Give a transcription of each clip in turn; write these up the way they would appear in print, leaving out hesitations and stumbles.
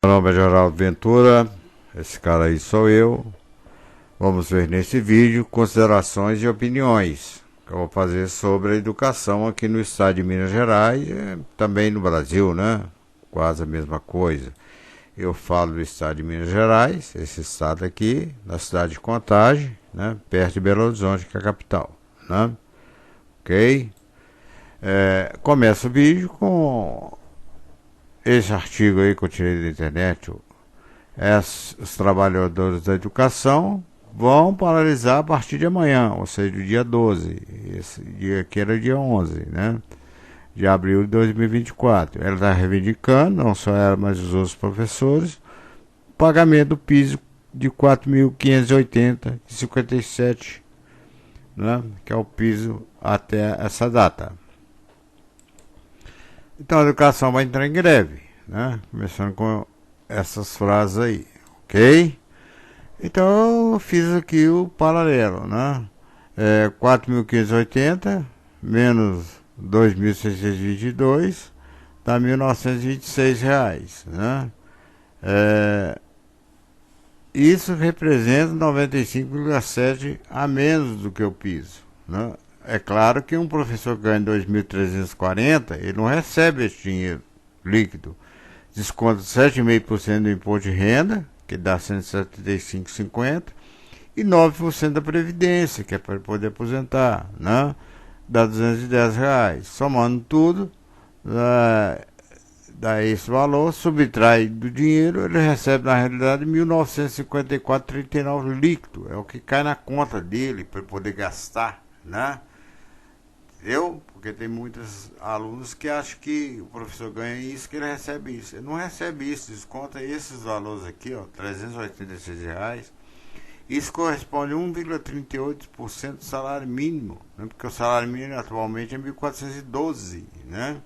Meu nome é Geraldo Ventura, esse cara aí sou eu. Vamos ver nesse vídeo considerações e opiniões que eu vou fazer sobre a educação aqui no estado de Minas Gerais e também no Brasil, né? Quase a mesma coisa. Eu falo do estado de Minas Gerais, esse estado aqui, na cidade de Contagem, né? Perto de Belo Horizonte, que é a capital, né? Ok? Começa o vídeo com esse artigo aí que eu tirei da internet. Os trabalhadores da educação vão paralisar a partir de amanhã, ou seja, do dia 12. Esse dia aqui era o dia 11, né? De abril de 2024. Ela está reivindicando, não só ela, mas os outros professores, o pagamento do piso de 4.580,57, né? Que é o piso até essa data. Então a educação vai entrar em greve, né? Começando com essas frases aí, ok? Então eu fiz aqui o paralelo, né? 4.580 menos 2.622 dá R$ 1.926, né? Isso representa 95,7 a menos do que eu piso, né? É claro que um professor que ganha 2.340, ele não recebe esse dinheiro líquido. Desconta 7,5% do imposto de renda, que dá 175,50, e 9% da Previdência, que é para poder aposentar, né? Dá R$ 210. Somando tudo, dá esse valor, subtrai do dinheiro, ele recebe na realidade R$ 1.954,39 líquido. É o que cai na conta dele para poder gastar, né? Entendeu? Porque tem muitos alunos que acham que o professor ganha isso, que ele recebe isso. Ele não recebe isso, desconta esses valores aqui, ó, R$ 386. Isso corresponde a 1,38% do salário mínimo, né? Porque o salário mínimo atualmente é 1.412, né?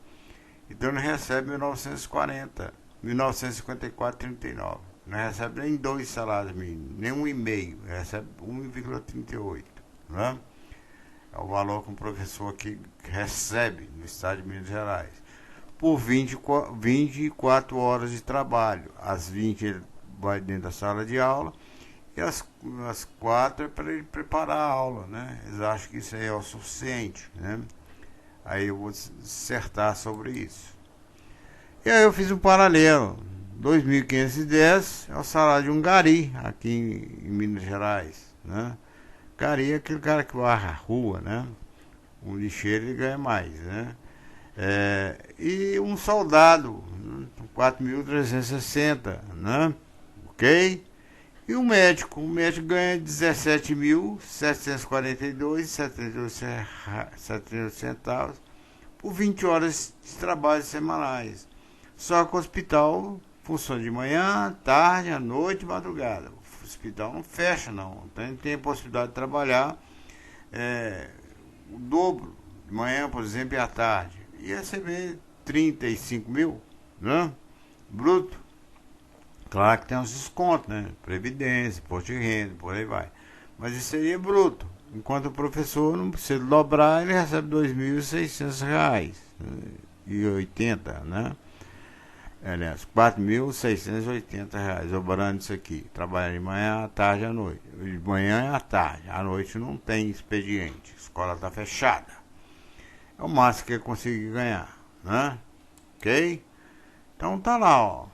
Então ele recebe 1.940, 1.954,39. Não recebe nem 2 salários mínimos, nem 1,5, recebe 1,38, né? É o valor que um professor aqui recebe no estado de Minas Gerais. Por 24 horas de trabalho. Às 20 ele vai dentro da sala de aula e às 4 é para ele preparar a aula, né? Eles acham que isso aí é o suficiente, né? Aí eu vou dissertar sobre isso. E aí eu fiz um paralelo. 2.510 é o salário de um gari aqui em Minas Gerais, né? Gari é aquele cara que varra a rua, né? Um lixeiro ele ganha mais, né? E um soldado, né? 4.360, né? Ok? E o médico ganha 17.742,78 centavos por 20 horas de trabalho semanais. Só que o hospital funciona de manhã, tarde, à noite e madrugada. O hospital não fecha, não. Então tem a possibilidade de trabalhar o dobro, de manhã, por exemplo, e à tarde. E receber 35 mil, né? Bruto. Claro que tem uns descontos, né? Previdência, imposto de renda, por aí vai. Mas isso seria bruto. Enquanto o professor não precisa dobrar, ele recebe R$ 2.600,80, né? Aliás, R$ 4.680, dobrando isso aqui. Trabalha de manhã, à tarde, à noite. De manhã e à tarde. À noite não tem expediente. A escola está fechada. É o máximo que ele conseguir ganhar, né? Ok? Então tá lá, ó.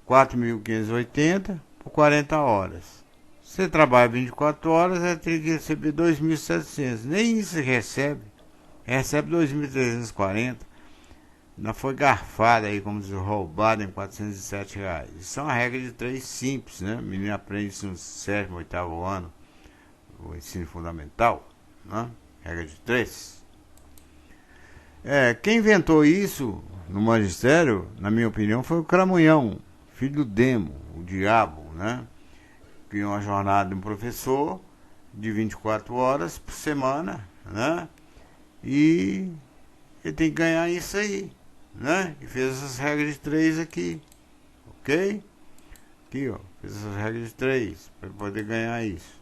4.580 por 40 horas. Você trabalha 24 horas, vai ter que receber 2.700. Nem isso recebe. Recebe 2.340. Não foi garfada aí, como diz, roubada em R$ 407. Isso é uma regra de 3 simples, né? O menino aprende isso no 7º, 8º ano, o ensino fundamental, né? Regra de 3. Quem inventou isso no magistério, na minha opinião, foi o Cramunhão, filho do Demo, o diabo, né? Criou uma jornada de um professor de 24 horas por semana, né? E ele tem que ganhar isso aí, né? E fez essas regras de 3 aqui, ok? Aqui, ó, fez essas regras de 3 para poder ganhar isso.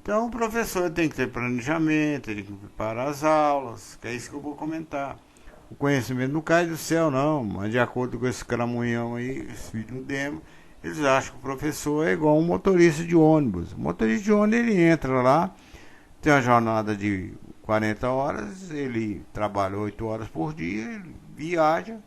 Então o professor tem que ter planejamento, tem que preparar as aulas, que é isso que eu vou comentar. O conhecimento não cai do céu, não, mas de acordo com esse cramunhão aí, esse filho do Demo, Eles acham que o professor é igual um motorista de ônibus. O motorista de ônibus, ele entra lá, tem uma jornada de 40 horas, ele trabalha 8 horas por dia, ele viaja,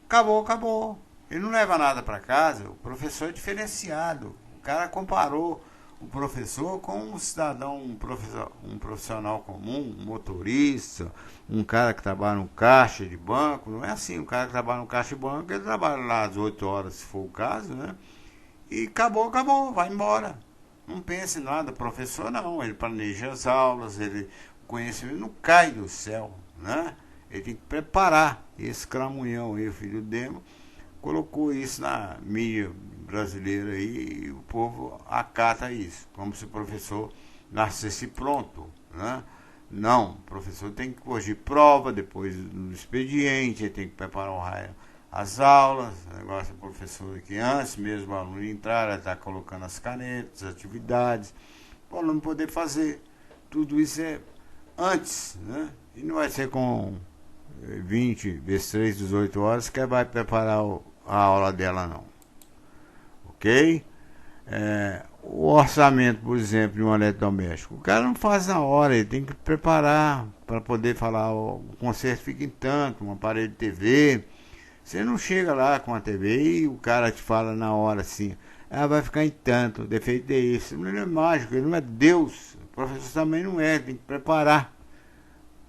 acabou, acabou. Ele não leva nada para casa. O professor é diferenciado. O cara comparou o professor com um cidadão, um profissional comum, um motorista, um cara que trabalha no caixa de banco. Não é assim, o cara que trabalha no caixa de banco, ele trabalha lá às 8 horas, se for o caso, né? E acabou, acabou, vai embora. Não pense em nada, professor não, ele planeja as aulas, o conhecimento não cai do céu, né? Ele tem que preparar. Esse cramunhão aí, o filho do Demo, colocou isso na mídia brasileira aí, e o povo acata isso, como se o professor nascesse pronto, né? Não, o professor tem que corrigir prova depois do expediente, ele tem que preparar o raio, as aulas. O negócio do professor que antes mesmo o aluno entrar, ele está colocando as canetas, as atividades, para o aluno poder fazer. Tudo isso é antes, né? E não vai ser com 20 vezes 3, 18 horas que vai preparar a aula dela, não. Ok? O orçamento, por exemplo, de um eletrodoméstico, o cara não faz na hora, ele tem que preparar para poder falar, o conserto fica em tanto, um aparelho de TV. Você não chega lá com a TV e o cara te fala na hora assim, vai ficar em tanto, o defeito é isso. Ele não é mágico, ele não é Deus, o professor também não é, tem que preparar.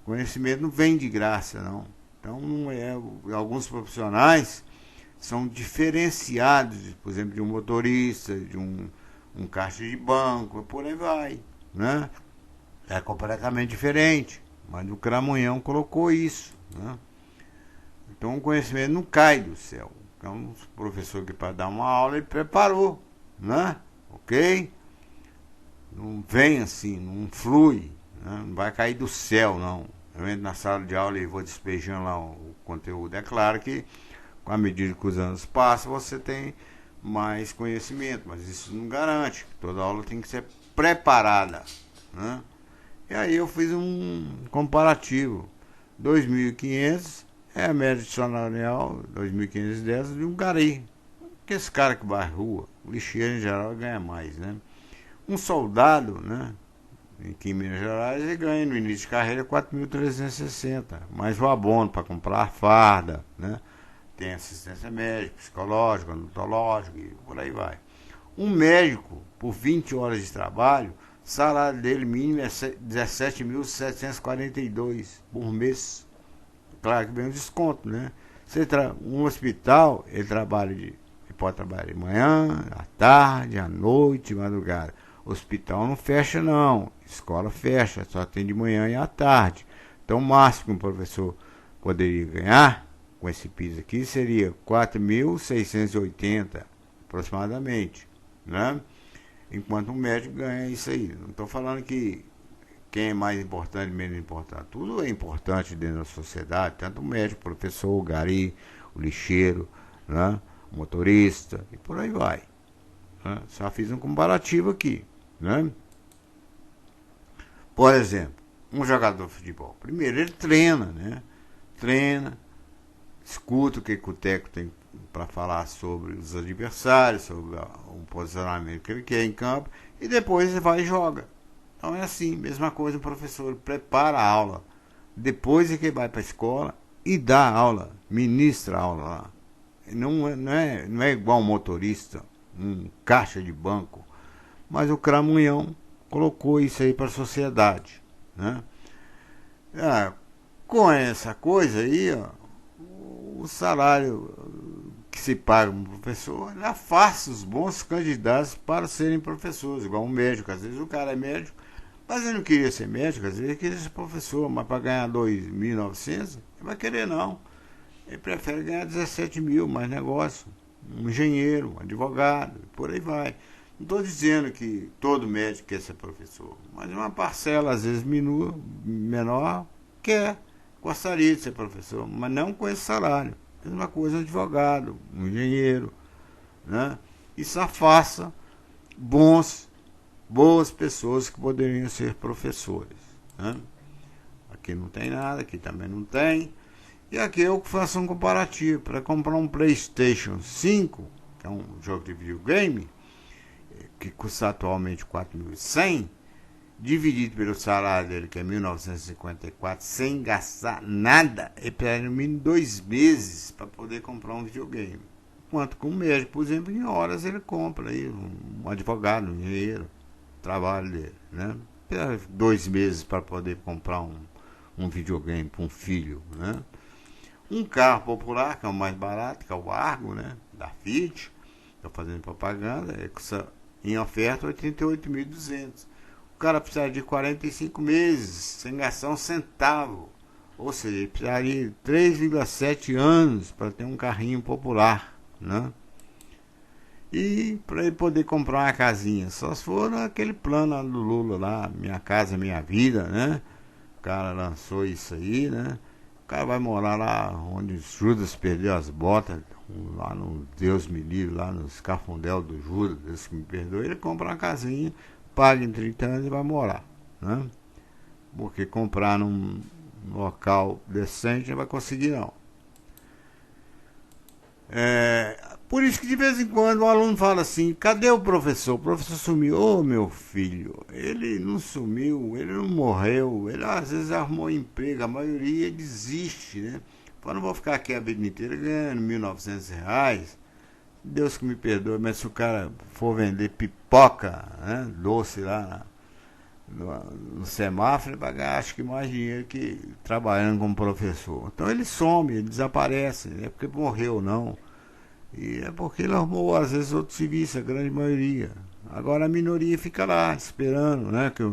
Conhecimento não vem de graça, não. Então, não é, alguns profissionais são diferenciados, por exemplo, de um motorista, de um caixa de banco, por aí vai, né? É completamente diferente, mas o Cramunhão colocou isso, né? Então, o conhecimento não cai do céu. Então, o professor que para dar uma aula, ele preparou, né? Ok? Não vem assim, não flui, né? Não vai cair do céu, não. Eu entro na sala de aula e vou despejando lá o conteúdo. É claro que, com a medida que os anos passam, você tem mais conhecimento, mas isso não garante. Toda aula tem que ser preparada, né? E aí eu fiz um comparativo. 2.500 é a média salarial, 2.510 de um gari. Que esse cara que vai à rua, o lixeiro em geral ganha mais, né? Um soldado, né? Aqui em Minas Gerais, ele ganha no início de carreira 4.360, mais o abono para comprar a farda, né? Tem assistência médica, psicológica, odontológica e por aí vai. Um médico, por 20 horas de trabalho, o salário dele mínimo é 17.742 por mês. Claro que vem um desconto, né? Um hospital, ele pode trabalhar de manhã, à tarde, à noite, madrugada. Hospital não fecha, não. Escola fecha, só tem de manhã e à tarde. Então, o máximo que um professor poderia ganhar com esse piso aqui seria 4.680 aproximadamente, né? Enquanto um médico ganha isso aí. Não estou falando que quem é mais importante, menos importante. Tudo é importante dentro da sociedade, tanto o médico, o professor, o gari, o lixeiro, né? O motorista e por aí vai, né? Só fiz um comparativo aqui, né? Por exemplo, um jogador de futebol, primeiro ele treina, né? Treina, escuta o que o técnico tem para falar sobre os adversários, sobre o posicionamento que ele quer em campo, e depois ele vai e joga. Então é assim, mesma coisa, o professor prepara a aula, depois é que ele vai para a escola e dá aula, ministra a aula lá. Não é igual um motorista, um caixa de banco, mas o Cramunhão colocou isso aí para a sociedade, né? Com essa coisa aí, ó, o salário que se paga um professor afasta os bons candidatos para serem professores, igual um médico. Às vezes o cara é médico, mas ele não queria ser médico, às vezes ele queria ser professor, mas para ganhar 2.900, ele vai querer não. Ele prefere ganhar 17 mil, mais negócio. Um engenheiro, um advogado, por aí vai. Não estou dizendo que todo médico quer ser professor, mas uma parcela, às vezes menor, gostaria de ser professor, mas não com esse salário. Mesma coisa um advogado, um engenheiro, né? Isso afasta boas pessoas que poderiam ser professores, né? Aqui não tem nada, aqui também não tem. E aqui eu faço um comparativo. Para comprar um PlayStation 5, que é um jogo de videogame, que custa atualmente 4.100, dividido pelo salário dele, que é 1.954, sem gastar nada, ele precisa no mínimo 2 meses para poder comprar um videogame. Enquanto com o médico, por exemplo, em horas ele compra aí um advogado, um engenheiro, trabalho dele, né? Precisa 2 meses para poder comprar um videogame para um filho, né? Um carro popular, que é o mais barato, que é o Argo, né? Da Fiat, estou fazendo propaganda, custa em oferta 88.200. O cara precisaria de 45 meses, sem gastar um centavo. Ou seja, ele precisaria de 3,7 anos para ter um carrinho popular, né? E para ele poder comprar uma casinha, só se for aquele plano lá do Lula lá, Minha Casa Minha Vida, né? O cara lançou isso aí, né? O cara vai morar lá onde Judas perdeu as botas, lá no Deus me livre, lá no escafundel do Judas, Deus que me perdoe, ele compra uma casinha, paga em 30 anos e vai morar, né? Porque comprar num local decente não vai conseguir não. Por isso que de vez em quando o aluno fala assim, cadê o professor? O professor sumiu. Ô, meu filho, ele não sumiu, ele não morreu, ele às vezes arrumou emprego, a maioria desiste, né? Eu não vou ficar aqui a vida inteira ganhando R$ 1.900, Deus que me perdoe, mas se o cara for vender pipoca, né, doce lá no semáforo, ele vai ganhar acho que mais dinheiro que trabalhando como professor. Então ele some, ele desaparece, não é porque morreu não. E é porque ele arrumou, às vezes, outro serviço, a grande maioria. Agora a minoria fica lá, esperando, né, que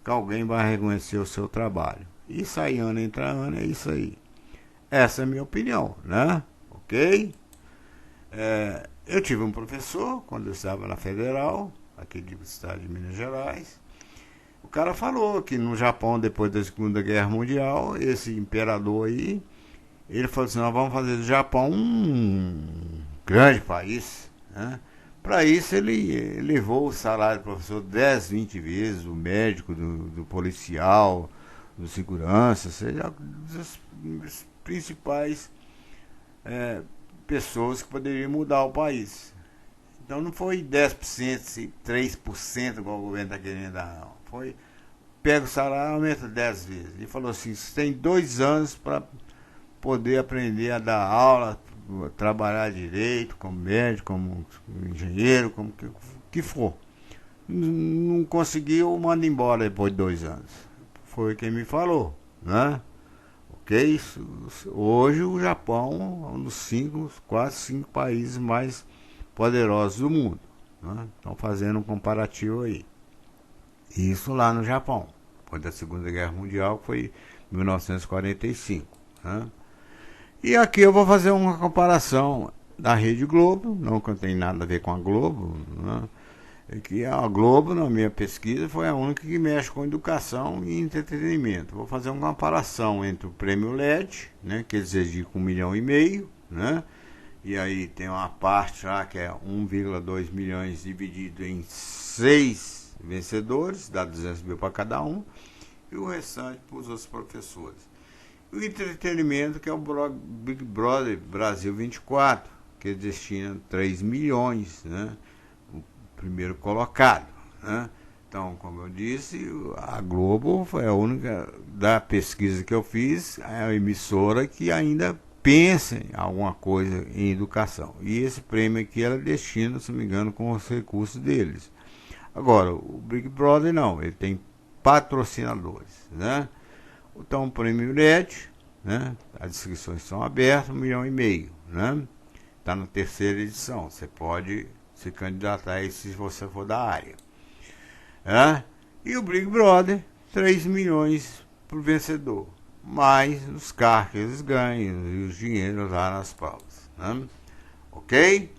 alguém vai reconhecer o seu trabalho. E sai ano, entra ano, é isso aí. Essa é a minha opinião, né? Ok? Eu tive um professor, quando eu estava na Federal, aqui do estado de Minas Gerais. O cara falou que no Japão, depois da Segunda Guerra Mundial, esse imperador aí, ele falou assim, nós vamos fazer do Japão um grande país, né? Para isso ele levou o salário do professor 10, 20 vezes, o médico, do policial, do segurança, seja das principais pessoas que poderiam mudar o país. Então não foi 10%, 3% igual o governo está querendo dar, não. Foi, pega o salário, aumenta 10 vezes. Ele falou assim, você tem 2 anos para poder aprender a dar aula, trabalhar direito, como médico, como engenheiro, como que for. Não conseguiu, manda embora depois de 2 anos. Foi quem me falou, né? Ok? Hoje o Japão é um dos quase 5 países mais poderosos do mundo, né? Estão fazendo um comparativo aí. Isso lá no Japão, depois da Segunda Guerra Mundial, que foi 1945, né? E aqui eu vou fazer uma comparação da Rede Globo, não que não tem nada a ver com a Globo, né? É que a Globo, na minha pesquisa, foi a única que mexe com educação e entretenimento. Vou fazer uma comparação entre o Prêmio LED, né, que eles dedicam 1,5 milhão, né? E aí tem uma parte lá que é 1,2 milhões dividido em 6 vencedores, dá 200 mil para cada um, e o restante para os outros professores. O entretenimento, que é o Big Brother Brasil 24, que destina 3 milhões, né? O primeiro colocado, né? Então, como eu disse, a Globo foi a única da pesquisa que eu fiz, a emissora que ainda pensa em alguma coisa em educação. E esse prêmio aqui ela destina, se não me engano, com os recursos deles. Agora, o Big Brother não, ele tem patrocinadores, né? Então, o prêmio LED, né? As inscrições são abertas, 1,5 milhão, né? Está na 3ª edição. Você pode se candidatar a isso se você for da área, né? E o Big Brother, 3 milhões para o vencedor, mais os carros que eles ganham e os dinheiros lá nas provas, né? Ok?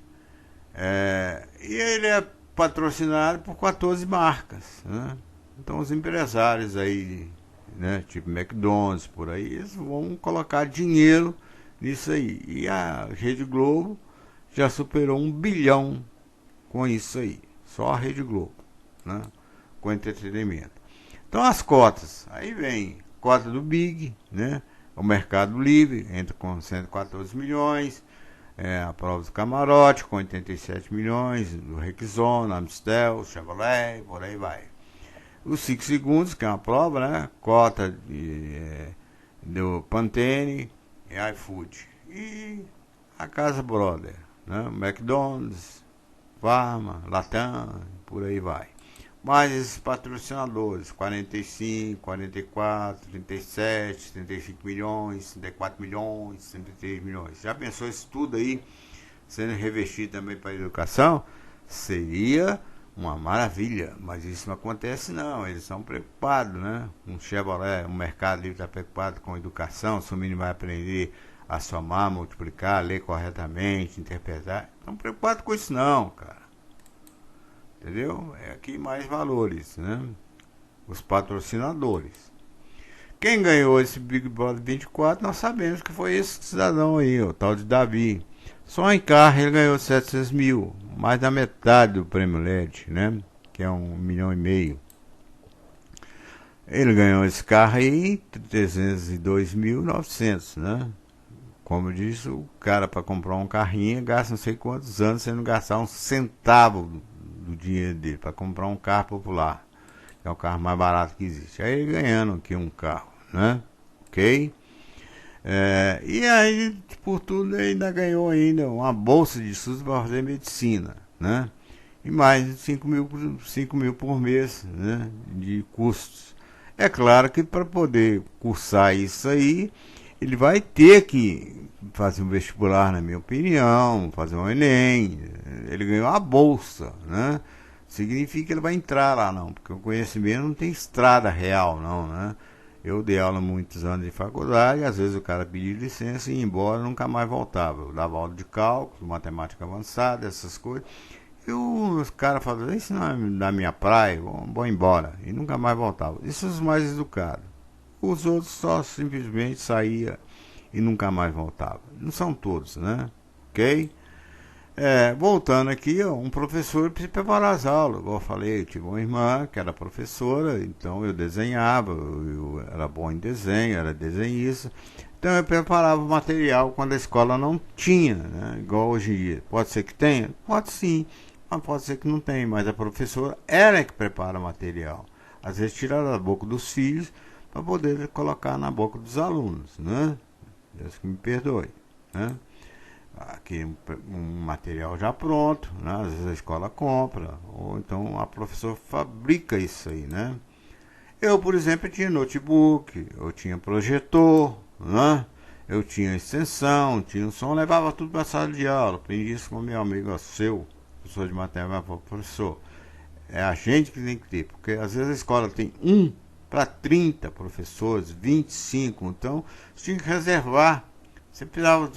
E ele é patrocinado por 14 marcas, né? Então, os empresários aí, né, tipo McDonald's, por aí, eles vão colocar dinheiro nisso aí. E a Rede Globo já superou 1 bilhão com isso aí. Só a Rede Globo, né, com entretenimento. Então as cotas, aí vem cota do Big, né, o Mercado Livre, entra com 114 milhões, A prova do camarote com 87 milhões, do Rexona, Amstel, Chevrolet, por aí vai. Os 5 segundos, que é uma prova, né? Cota do Pantene e iFood. E a Casa Brother, né? McDonald's, Farma, Latam, por aí vai. Mas esses patrocinadores, 45, 44, 37, 35 milhões, 34 milhões, 33 milhões. Já pensou isso tudo aí sendo revestido também para a educação? Seria uma maravilha, mas isso não acontece não, eles são preocupados, né? Um Chevrolet, um Mercado Livre está preocupado com educação, se o menino vai aprender a somar, multiplicar, ler corretamente, interpretar. Estão preocupados com isso não, cara. Entendeu? É aqui mais valores, né? Os patrocinadores. Quem ganhou esse Big Brother 24, nós sabemos que foi esse cidadão aí, o tal de Davi. Só em carro ele ganhou 700 mil, mais da metade do prêmio LED, né? Que é 1,5 milhão. Ele ganhou esse carro aí, 302.900, né? Como eu disse, o cara para comprar um carrinho gasta não sei quantos anos sem não gastar um centavo do dinheiro dele para comprar um carro popular, que é o carro mais barato que existe. Aí ele ganhando aqui um carro, né? Ok? E aí, por tudo, ele ainda ganhou ainda uma bolsa de estudos para fazer medicina, né? E mais 5 mil por mês, né? De custos. É claro que para poder cursar isso aí, ele vai ter que fazer um vestibular, na minha opinião, fazer um Enem. Ele ganhou a bolsa, né? Significa que ele vai entrar lá, não, porque o conhecimento não tem estrada real, não, né? Eu dei aula muitos anos de faculdade, às vezes o cara pedia licença e ia embora, nunca mais voltava. Eu dava aula de cálculo, matemática avançada, essas coisas. E os caras falavam, isso não é da minha praia, vou embora. E nunca mais voltava. Isso os mais educados. Os outros só simplesmente saía e nunca mais voltava. Não são todos, né? Ok? Voltando aqui, um professor precisa preparar as aulas. Igual eu falei, eu tive uma irmã que era professora, então eu desenhava, eu era bom em desenho, era desenhista. Então eu preparava o material quando a escola não tinha, né? Igual hoje em dia. Pode ser que tenha? Pode sim, mas pode ser que não tenha. Mas a professora era que prepara o material. Às vezes tira da boca dos filhos para poder colocar na boca dos alunos, né? Deus que me perdoe, né? Aqui um material já pronto, né? Às vezes a escola compra, ou então a professora fabrica isso aí, né? Eu, por exemplo, tinha notebook, eu tinha projetor, né? Eu tinha extensão, tinha um som, levava tudo para a sala de aula. Aprendi isso com meu amigo seu, professor de matemática, professor. É a gente que tem que ter, porque às vezes a escola tem 1 para 30 professores, 25, então você tinha que reservar. Você precisava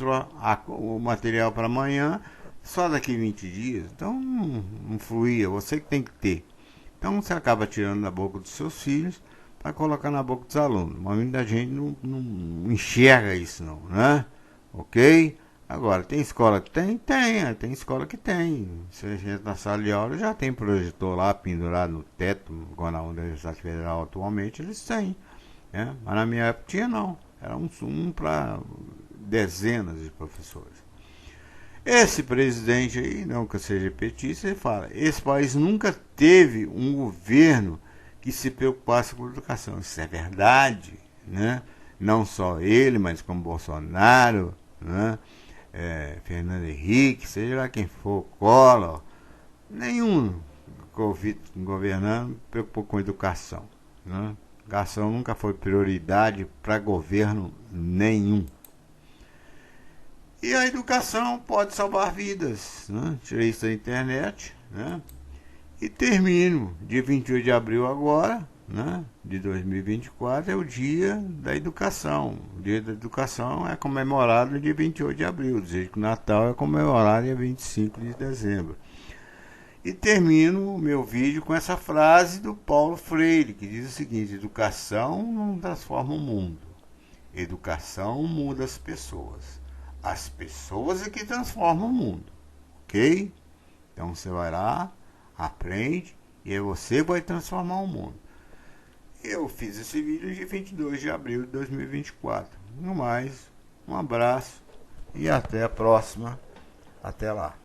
o material para amanhã, só daqui 20 dias, então não fluía, você que tem que ter. Então você acaba tirando da boca dos seus filhos para colocar na boca dos alunos. Mas muita gente não enxerga isso não, né? Ok? Agora, tem escola que tem? Tem escola que tem. Se a gente na sala de aula já tem projetor lá pendurado no teto, igual na Universidade Federal atualmente, eles têm. Né? Mas na minha época tinha não. Era um para dezenas de professores. Esse presidente aí, não que eu seja petista, ele fala, esse país nunca teve um governo que se preocupasse com a educação. Isso é verdade, né? Não só ele, mas como Bolsonaro, né? Fernando Henrique, seja lá quem for, Collor, nenhum governando preocupou com educação, né? Educação nunca foi prioridade para governo nenhum. E a educação pode salvar vidas, né? Tirei isso da internet, né? E termino, dia 28 de abril agora, né? De 2024, é o dia da educação. O dia da educação é comemorado no dia 28 de abril, desde que o Natal é comemorado dia 25 de dezembro. E termino o meu vídeo com essa frase do Paulo Freire, que diz o seguinte: educação não transforma o mundo, educação muda as pessoas. As pessoas é que transformam o mundo, ok? Então você vai lá, aprende, e é você que vai transformar o mundo. Eu fiz esse vídeo de 22 de abril de 2024. No mais, um abraço e até a próxima. Até lá.